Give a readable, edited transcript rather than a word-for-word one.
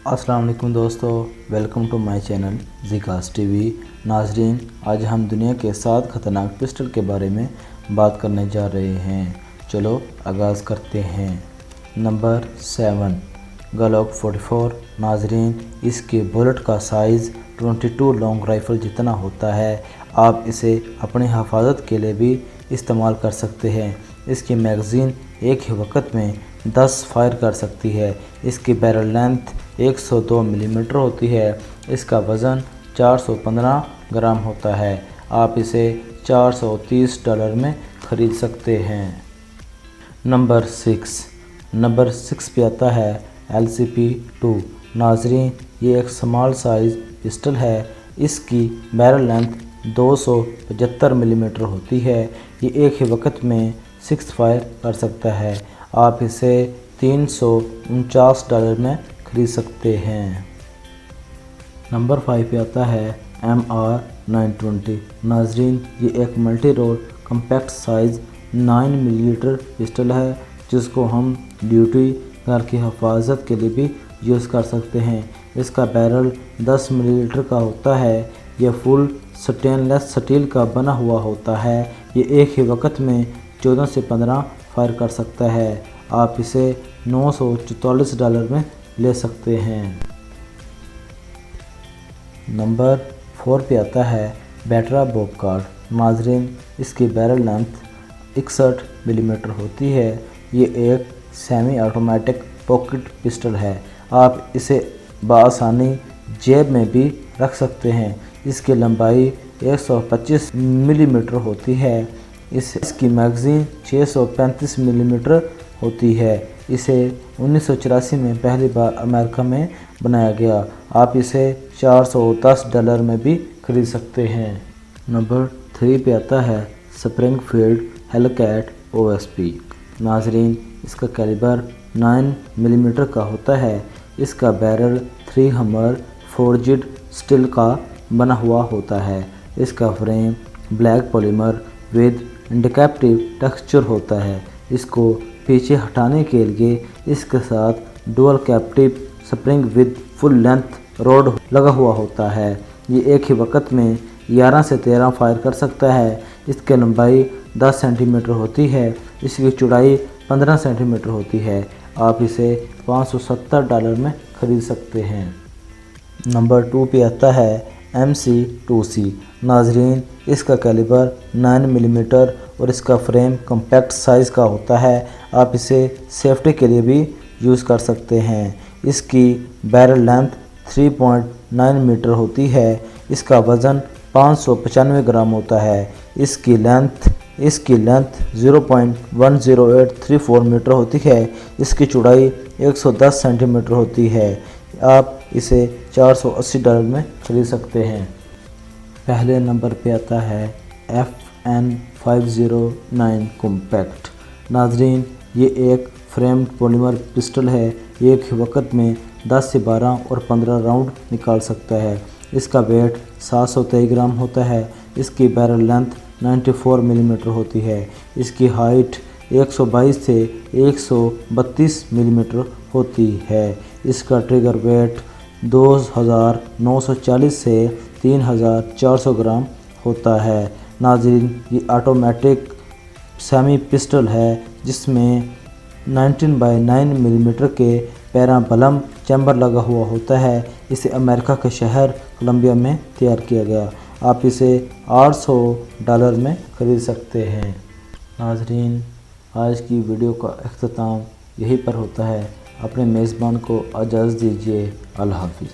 अस्सलाम वालेकुम दोस्तों, welcome to my channel Zikas TV. नाजरीन, आज हम दुनिया के 7 ख़तरनाक पिस्टल के बारे में बात करने जा रहे हैं। चलो आगाज़ करते हैं। Number 7, Glock 44। नाजरीन, इसके बुलेट का साइज़ 22 लॉन्ग राइफ़ल जितना होता है। आप इसे अपनी हिफाजत के लिए भी इस्तेमाल कर सकते हैं। इसकी मैगज़ीन एक ही वक्त में 10 फायर कर सकती है। इसकी बैरल लेंथ 102 मिलीमीटर होती है। इसका वज़न 415 ग्राम होता है। आप इसे $430 में ख़रीद सकते हैं। नंबर 6 पे आता है LCP-2। नाजरीन, ये एक स्मॉल साइज़ पिस्टल है। इसकी बैरल लेंथ 275 मिलीमीटर होती है। ये एक ही वक्त में 6 फायर कर सकता है। आप इसे $349 में ख़रीद सकते हैं। नंबर 5 पे आता है MR920। नाजरीन, ये एक multi role compact size 9 millimetre pistol है, जिसको हम ड्यूटी घर की हिफाजत के लिए भी यूज़ कर सकते हैं। इसका बैरल 10 मिलीलीटर का होता है। यह फुल स्टेनलेस स्टील का बना हुआ होता है। ये एक ही वक्त में 14 से 15 फायर कर सकता है। आप इसे $944 में ले सकते हैं। नंबर 4 पे आता है बेटरा बॉबकाट। नाजरीन, इसकी बैरल लेंथ 61 मिलीमीटर होती है। ये एक सेमी ऑटोमेटिक पॉकेट पिस्टल है। आप इसे बआसानी जेब में भी रख सकते हैं। इसकी लंबाई 125 मिलीमीटर होती है। इसकी मैगज़ीन 635 मिलीमीटर होती है। इसे 1984 में पहली बार अमेरिका में बनाया गया। आप इसे $410 में भी ख़रीद सकते हैं। नंबर 3 पे आता है स्प्रिंगफील्ड हेलकैट OSP। नाजरीन, इसका कैलिबर 9 मिलीमीटर का होता है। इसका बैरल 3 हमर फोर्जिड स्टील का बना हुआ होता है। इसका frame black polymer with indicative texture होता है। इसको पीछे हटाने के लिए इसके साथ dual captive spring with full length road लगा हुआ होता है। ये एक ही वक्त में 11 से 13 फायर कर सकता है। इसकी लंबाई 10 सेंटीमीटर होती है। इसकी चौड़ाई 15 सेंटीमीटर होती है। आप इसे $570 में ख़रीद सकते हैं। नंबर 2 पे आता है MC2C। नाजरीन, इसका कैलिबर 9 मिलीमीटर और इसका फ्रेम कम्पैक्ट साइज़ का होता है। आप इसे सेफ्टी के लिए भी यूज़ कर सकते हैं। इसकी बैरल लेंथ 3.9 मीटर होती है। इसका वज़न 595 ग्राम होता है। इसकी लेंथ 0.10834 मीटर होती है। इसकी चौड़ाई 110 सेंटीमीटर होती है। आप इसे $480 में ख़रीद सकते हैं। पहले नंबर पे आता है FN509 कॉम्पैक्ट। नाजरीन, ये एक फ्रेम्ड पॉलीमर पिस्टल है। एक ही वक्त में 10 से 12 और 15 राउंड निकाल सकता है। इसका वेट 723 ग्राम होता है। इसकी बैरल लेंथ 94 मिलीमीटर होती है। इसकी हाइट 122 से 132 मिलीमीटर होती है। इसका ट्रिगर वेट 2940 से 3400 ग्राम होता है। नाज़रीन, ये ऑटोमेटिक सेमी पिस्टल है, जिसमें 19x9 मिलीमीटर के पैराबलम चैम्बर लगा हुआ होता है। इसे अमेरिका के शहर कोलंबिया में तैयार किया गया। आप इसे $800 में ख़रीद सकते हैं। नाज़रीन, आज की वीडियो का अख्ताम यहीं पर होता है। अपने मेज़बान को इजाज़त दीजिए। अल्लाह हाफ़िज़।